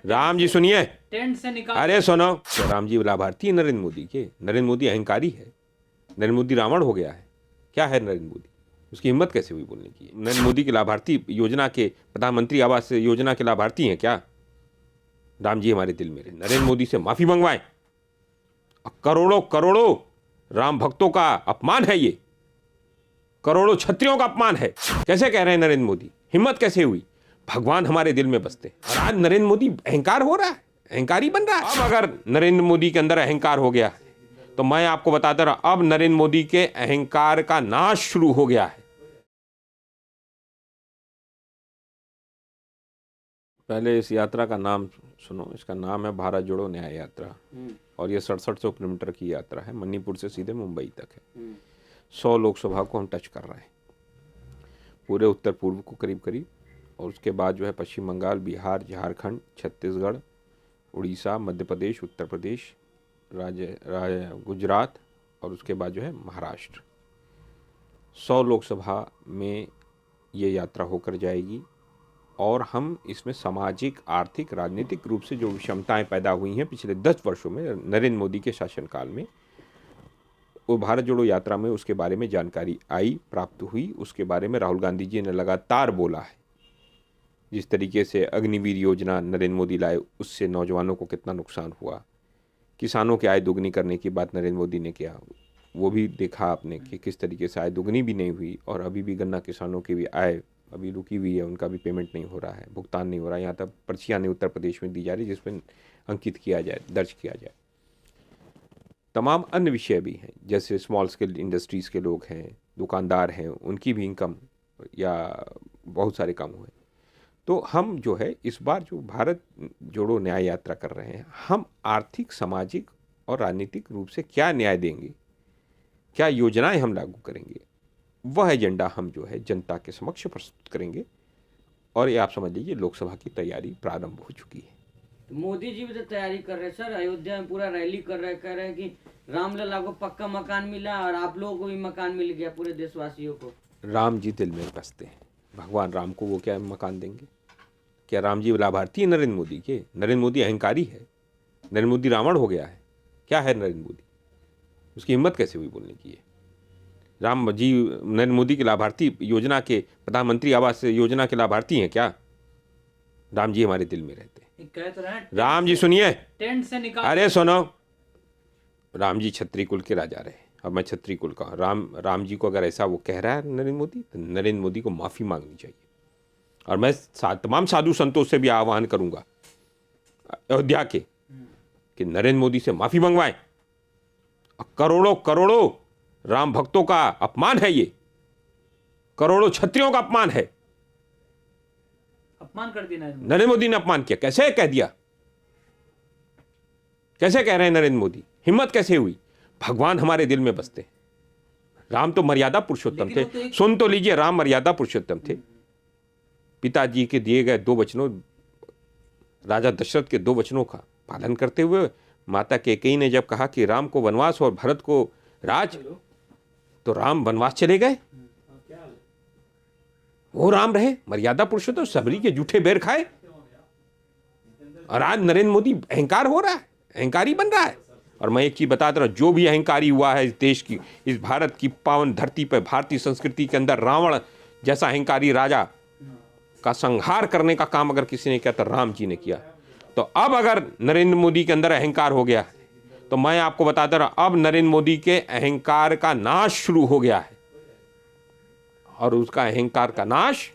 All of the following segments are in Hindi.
राम जी सुनिए, टेंट से निकाल। अरे सुनो, तो राम जी लाभार्थी है नरेंद्र मोदी के? नरेंद्र मोदी अहंकारी है? नरेंद्र मोदी रावण हो गया है? क्या है नरेंद्र मोदी? उसकी हिम्मत कैसे हुई बोलने की? नरेंद्र मोदी के लाभार्थी योजना के, प्रधानमंत्री आवास योजना के लाभार्थी हैं क्या? राम जी हमारे दिल में रहे। नरेंद्र मोदी से माफी मंगवाएं। करोड़ों करोड़ों राम भक्तों का अपमान है ये, करोड़ों क्षत्रियों का अपमान है। कैसे कह रहे हैं नरेंद्र मोदी? हिम्मत कैसे हुई? भगवान हमारे दिल में बसते। और आज नरेंद्र मोदी अहंकार हो रहा है, अहंकारी बन रहा है। अब अगर नरेंद्र मोदी के अंदर अहंकार हो गया तो मैं आपको बताता रहा, अब नरेंद्र मोदी के अहंकार का नाश शुरू हो गया है। पहले इस यात्रा का नाम सुनो। इसका नाम है भारत जोड़ो न्याय यात्रा, और ये 6700 किलोमीटर की यात्रा है। मणिपुर से सीधे मुंबई तक है। 100 लोकसभा को हम टच कर रहे हैं, पूरे उत्तर पूर्व को करीब करीब, और उसके बाद जो है पश्चिम बंगाल, बिहार, झारखंड, छत्तीसगढ़, उड़ीसा, मध्य प्रदेश, उत्तर प्रदेश, गुजरात, और उसके बाद जो है महाराष्ट्र। 100 लोकसभा में ये यात्रा होकर जाएगी। और हम इसमें सामाजिक, आर्थिक, राजनीतिक रूप से जो विषमताएं पैदा हुई हैं पिछले 10 वर्षों में नरेंद्र मोदी के शासनकाल में, वो भारत जोड़ो यात्रा में उसके बारे में जानकारी आई, प्राप्त हुई। उसके बारे में राहुल गांधी जी ने लगातार बोला है। जिस तरीके से अग्निवीर योजना नरेंद्र मोदी लाए, उससे नौजवानों को कितना नुकसान हुआ। किसानों की आय दुगनी करने की बात नरेंद्र मोदी ने किया, वो भी देखा आपने कि किस तरीके से आय दुगनी भी नहीं हुई, और अभी भी गन्ना किसानों की भी आय अभी रुकी हुई है, उनका भी पेमेंट नहीं हो रहा है, भुगतान नहीं हो रहा है। यहाँ तक पर्चियाँ नहीं उत्तर प्रदेश में दी जा रही जिसमें अंकित किया जाए, दर्ज किया जाए। तमाम अन्य विषय भी हैं, जैसे स्मॉल स्केल इंडस्ट्रीज़ के लोग हैं, दुकानदार हैं, उनकी भी इनकम या बहुत सारे काम हुए। तो हम जो है इस बार जो भारत जोड़ो न्याय यात्रा कर रहे हैं, हम आर्थिक, सामाजिक और राजनीतिक रूप से क्या न्याय देंगे, क्या योजनाएं हम लागू करेंगे, वह एजेंडा हम जो है जनता के समक्ष प्रस्तुत करेंगे। और ये आप समझ लीजिए लोकसभा की तैयारी प्रारंभ हो चुकी है। तो मोदी जी भी तो तैयारी कर रहे हैं सर, अयोध्या में पूरा रैली कर रहे हैं, कह रहे हैं कि रामलला को पक्का मकान मिला और आप लोगों को भी मकान मिल गया, पूरे देशवासियों को। राम जी दिल में बसते हैं। भगवान राम को वो क्या मकान देंगे? क्या राम जी लाभार्थी है नरेंद्र मोदी के? नरेंद्र मोदी अहंकारी है? नरेंद्र मोदी रावण हो गया है? क्या है नरेंद्र मोदी? उसकी हिम्मत कैसे हुई बोलने की है? राम जी नरेंद्र मोदी के लाभार्थी योजना के, प्रधानमंत्री आवास योजना के लाभार्थी हैं क्या? राम जी हमारे दिल में रहते हैं। कह तो रहे राम जी सुनिए, टेंट से निकाल। अरे सुनो, राम जी क्षत्रिय कुल के राजा रहे, अब मैं क्षत्रिय कुल का राम जी को अगर ऐसा वो कह रहा है नरेंद्र मोदी, तो नरेंद्र मोदी को माफ़ी मांगनी चाहिए। और मैं तमाम साधु संतों से भी आह्वान करूंगा अयोध्या के कि नरेंद्र मोदी से माफ़ी मंगवाएं। करोड़ों करोड़ों राम भक्तों का अपमान है ये, करोड़ों क्षत्रियों का अपमान है। अपमान कर दिया नरेंद्र मोदी ने अपमान किया। कैसे कह दिया? कैसे कह रहे हैं नरेंद्र मोदी? हिम्मत कैसे हुई? भगवान हमारे दिल में बसते। राम तो मर्यादा पुरुषोत्तम थे। सुन तो लीजिए, राम मर्यादा पुरुषोत्तम थे। पिताजी के दिए गए 2 वचनों, राजा दशरथ के 2 वचनों का पालन करते हुए माता कैकेयी ने जब कहा कि राम को वनवास और भरत को राज, तो राम वनवास चले गए। वो राम रहे, मर्यादा पुरुषोत्तम, सबरी के जूठे बेर खाए। और आज नरेंद्र मोदी अहंकार हो रहा है, अहंकारी बन रहा है। और मैं एक चीज बताता रहा, जो भी अहंकारी हुआ है इस देश की, इस भारत की पावन धरती पर, भारतीय संस्कृति के अंदर रावण जैसा अहंकारी राजा का संहार करने का काम अगर किसी ने किया तो राम जी ने किया। तो अब अगर नरेंद्र मोदी के अंदर अहंकार हो गया तो मैं आपको बताता रहा, अब नरेंद्र मोदी के अहंकार का नाश शुरू हो गया है, और उसका अहंकार का नाश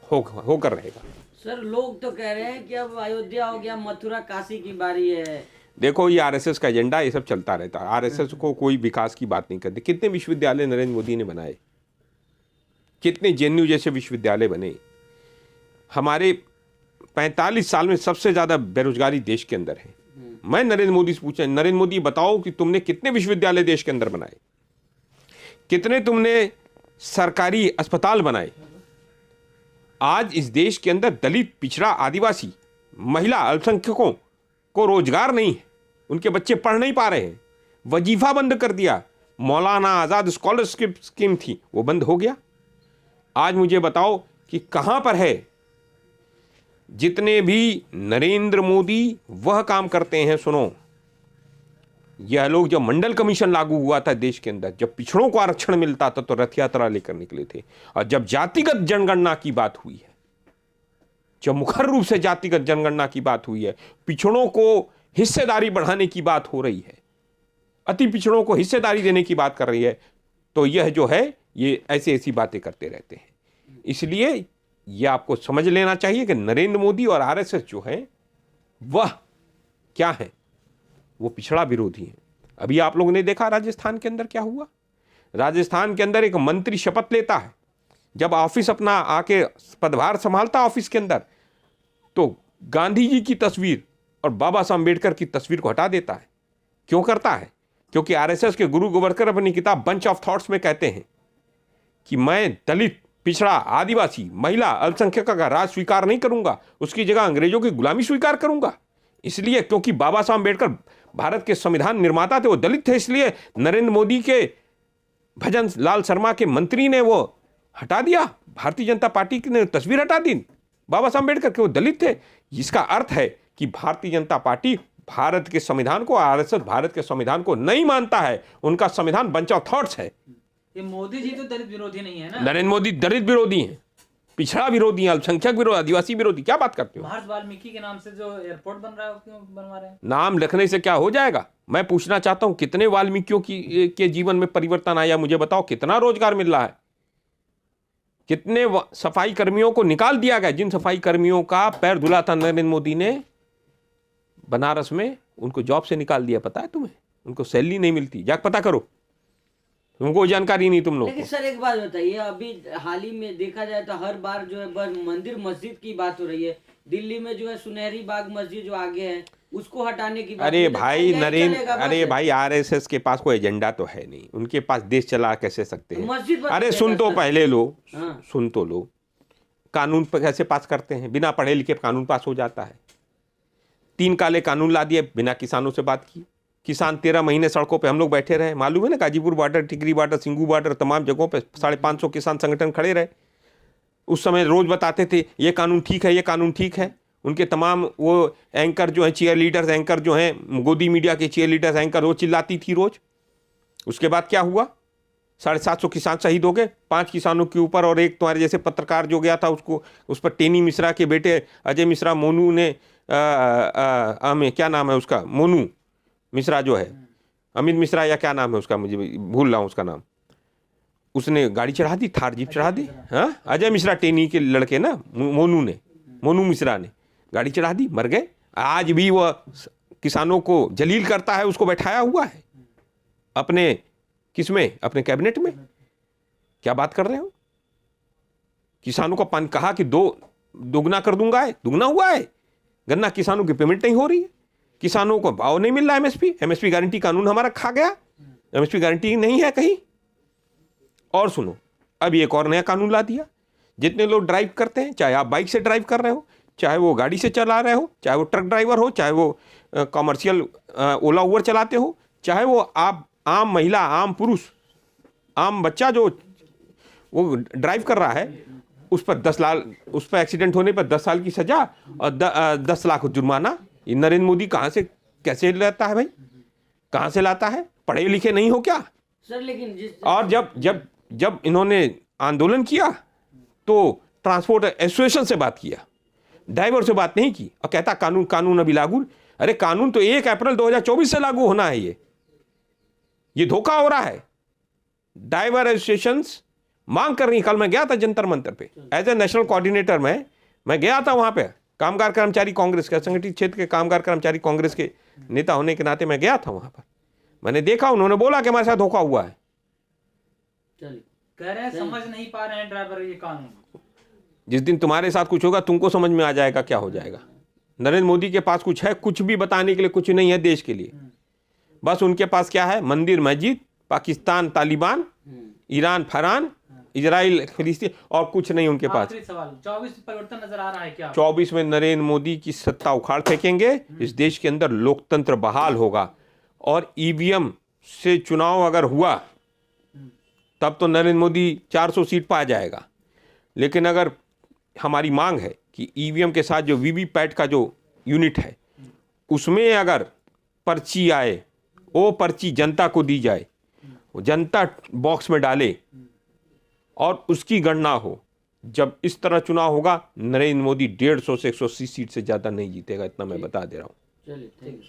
होकर रहेगा। सर लोग तो कह रहे हैं कि अब अयोध्या हो गया, मथुरा काशी की बारी है। देखो, ये आरएसएस का एजेंडा, ये सब चलता रहता है। आरएसएस को कोई विकास की बात नहीं करती। कितने विश्वविद्यालय नरेंद्र मोदी ने बनाए, कितने जेएनयू जैसे विश्वविद्यालय बने। हमारे 45 साल में सबसे ज्यादा बेरोजगारी देश के अंदर है। मैं नरेंद्र मोदी से पूछा, नरेंद्र मोदी बताओ कि तुमने कितने विश्वविद्यालय देश के अंदर बनाए, कितने तुमने सरकारी अस्पताल बनाए। आज इस देश के अंदर दलित, पिछड़ा, आदिवासी, महिला, अल्पसंख्यकों को रोजगार नहीं है, उनके बच्चे पढ़ नहीं पा रहे हैं। वजीफा बंद कर दिया। मौलाना आजाद स्कॉलरशिप स्कीम थी, वो बंद हो गया। आज मुझे बताओ कि कहां पर है जितने भी नरेंद्र मोदी वह काम करते हैं, सुनो, यह लोग जब मंडल कमीशन लागू हुआ था देश के अंदर, जब पिछड़ों को आरक्षण मिलता था तो रथ यात्रा लेकर निकले थे। और जब जातिगत जनगणना की बात हुई है, जब मुखर रूप से जातिगत जनगणना की बात हुई है, पिछड़ों को हिस्सेदारी बढ़ाने की बात हो रही है, अति पिछड़ों को हिस्सेदारी देने की बात कर रही है, तो यह जो है ये ऐसी ऐसी बातें करते रहते हैं। इसलिए यह आपको समझ लेना चाहिए कि नरेंद्र मोदी और आरएसएस जो है वह क्या है, वो पिछड़ा विरोधी है। अभी आप लोगों ने देखा राजस्थान के अंदर क्या हुआ। राजस्थान के अंदर एक मंत्री शपथ लेता है, जब ऑफिस अपना आके पदभार संभालता ऑफिस के अंदर, तो गांधी जी की तस्वीर और बाबा साहब अम्बेडकर की तस्वीर को हटा देता है। क्यों करता है? क्योंकि आरएसएस के गुरु गोवरकर अपनी किताब बंच ऑफ थॉट्स में कहते हैं कि मैं दलित, पिछड़ा, आदिवासी, महिला, अल्पसंख्यक का राज स्वीकार नहीं करूंगा, उसकी जगह अंग्रेजों की गुलामी स्वीकार करूंगा। इसलिए क्योंकि बाबा साहब अम्बेडकर भारत के संविधान निर्माता थे, वो दलित थे, इसलिए नरेंद्र मोदी के भजन लाल शर्मा के मंत्री ने वो हटा दिया, भारतीय जनता पार्टी ने तस्वीर हटा दी बाबा साहब अम्बेडकर के, वो दलित थे। इसका अर्थ है कि भारतीय जनता पार्टी भारत के संविधान को, आरएसएस भारत के संविधान को नहीं मानता है, उनका संविधान बंच ऑफ थॉट्स है। ये मोदी जी तो दलित विरोधी नहीं है ना? नरेंद्र मोदी दलित विरोधी हैं, पिछड़ा विरोधी हैं, अल्पसंख्यक विरोधी, आदिवासी विरोधी। क्या बात करते हो? महर्षि वाल्मीकि के नाम से जो एयरपोर्ट बन रहा है, क्यों बनवा रहे हैं? नाम लिखने से क्या हो जाएगा? मैं पूछना चाहता हूं, कितने वाल्मीकियों के जीवन में परिवर्तन आया, मुझे बताओ। कितना रोजगार मिल रहा है, कितने सफाई कर्मियों को निकाल दिया गया, जिन सफाई कर्मियों का पैर धुला था नरेंद्र मोदी ने बनारस में, उनको जॉब से निकाल दिया। पता है तुम्हें? उनको सैलरी नहीं मिलती, जाके पता करो, तुमको जानकारी नहीं तुम लोग। लेकिन सर एक बात बताइए, अभी हाल ही में देखा जाए तो हर बार जो है बस मंदिर मस्जिद की बात हो रही है। दिल्ली में जो है सुनहरी बाग मस्जिद जो आगे है उसको हटाने की बात। अरे भाई नरेंद्र, अरे भाई आरएसएस के पास कोई एजेंडा तो है नहीं, उनके पास देश चला कैसे सकते हैं? मस्जिद अरे सुन तो पहले लो, हाँ। सुन तो लो, कानून पर कैसे पास करते हैं? बिना पढ़े लिखे कानून पास हो जाता है। 3 काले कानून ला दिए बिना किसानों से बात की। किसान 13 महीने सड़कों पे हम लोग बैठे रहे, मालूम है ना, गाजीपुर बॉर्डर, टिकरी बॉर्डर, सिंगू बॉर्डर, तमाम जगहों पे 550 किसान संगठन खड़े रहे। उस समय रोज बताते थे ये कानून ठीक है, ये कानून ठीक है। उनके तमाम वो एंकर जो हैं, चीयर लीडर्स एंकर जो हैं, गोदी मीडिया के चीयर लीडर्स एंकर, वो चिल्लाती थी रोज। उसके बाद क्या हुआ? 750 किसान शहीद हो गए, 5 किसानों के ऊपर, और एक तुम्हारे जैसे पत्रकार जो गया था उसको, उस पर टेनी मिश्रा के बेटे अजय मिश्रा, मोनू ने क्या नाम है उसका, मोनू मिश्रा जो है, अमित मिश्रा या क्या नाम है उसका, मुझे भूल रहा हूँ उसका नाम, उसने गाड़ी चढ़ा दी, थार जीप चढ़ा दी। हाँ, अजय मिश्रा टेनी के लड़के ना, मोनू मिश्रा ने गाड़ी चढ़ा दी, मर गए। आज भी वह किसानों को जलील करता है, उसको बैठाया हुआ है अपने किसमें, अपने कैबिनेट में। क्या बात कर रहे हो? किसानों का पानी कहा कि दोगुना कर दूंगा, दुगना हुआ है। गन्ना किसानों की पेमेंट नहीं हो रही है, किसानों को भाव नहीं मिल रहा। एमएसपी गारंटी कानून हमारा खा गया, एमएसपी गारंटी नहीं है कहीं। और सुनो, अब एक और नया कानून ला दिया, जितने लोग ड्राइव करते हैं, चाहे आप बाइक से ड्राइव कर रहे हो, चाहे वो गाड़ी से चला रहे हो, चाहे वो ट्रक ड्राइवर हो, चाहे वो कमर्शियल ओला उबर चलाते हो, चाहे वो आप आम महिला, आम पुरुष, आम बच्चा जो वो ड्राइव कर रहा है, उस पर 10 लाख, उस पर एक्सीडेंट होने पर 10 साल की सजा और 10 लाख जुर्माना। ये नरेंद्र मोदी कहाँ से कैसे लाता है भाई? कहाँ से लाता है? पढ़े लिखे नहीं हो क्या सर? लेकिन और जब इन्होंने आंदोलन किया तो ट्रांसपोर्ट एसोसिएशन से बात किया, ड्राइवर से बात नहीं की, और कहता कानून अभी लागू। अरे कानून तो 1 अप्रैल 2024 से लागू होना है। ये धोखा हो रहा है। ड्राइवर एसोसिएशंस मांग कर रही। कल मैं गया था जंतर मंतर पे एज ए नेशनल कोऑर्डिनेटर, मैं गया था वहां पे, कामगार कर्मचारी कांग्रेस के, संगठित क्षेत्र के कामगार कर्मचारी कांग्रेस के नेता होने के नाते मैं गया था वहां पर। मैंने देखा, उन्होंने बोला कि हमारे साथ धोखा हुआ है। कह रहे हैं समझ नहीं पा रहे हैं ड्राइवर ये कानून। जिस दिन तुम्हारे साथ कुछ होगा तुमको समझ में आ जाएगा क्या हो जाएगा। नरेंद्र मोदी के पास कुछ है? कुछ भी बताने के लिए कुछ नहीं है देश के लिए। बस उनके पास क्या है? मंदिर मस्जिद, पाकिस्तान तालिबान, ईरान फरान, इजराइल फिलिस्तीन, और कुछ नहीं उनके पास। सवाल, 24 परिवर्तन नजर आ रहा है क्या? 24 में नरेंद्र मोदी की सत्ता उखाड़ फेंकेंगे, इस देश के अंदर लोकतंत्र बहाल होगा, और ईवीएम से चुनाव अगर हुआ तब तो नरेंद्र मोदी 400 सीट पा जाएगा। लेकिन अगर हमारी मांग है कि कि ईवीएम के साथ जो वीवीपैट का जो यूनिट है उसमें अगर पर्ची आए, वो पर्ची जनता को दी जाए, वो जनता बॉक्स में डाले और उसकी गणना हो। जब इस तरह चुनाव होगा, नरेंद्र मोदी 150 से 180 सीट से ज़्यादा नहीं जीतेगा, इतना मैं बता दे रहा हूँ। चलिए, थैंक यू।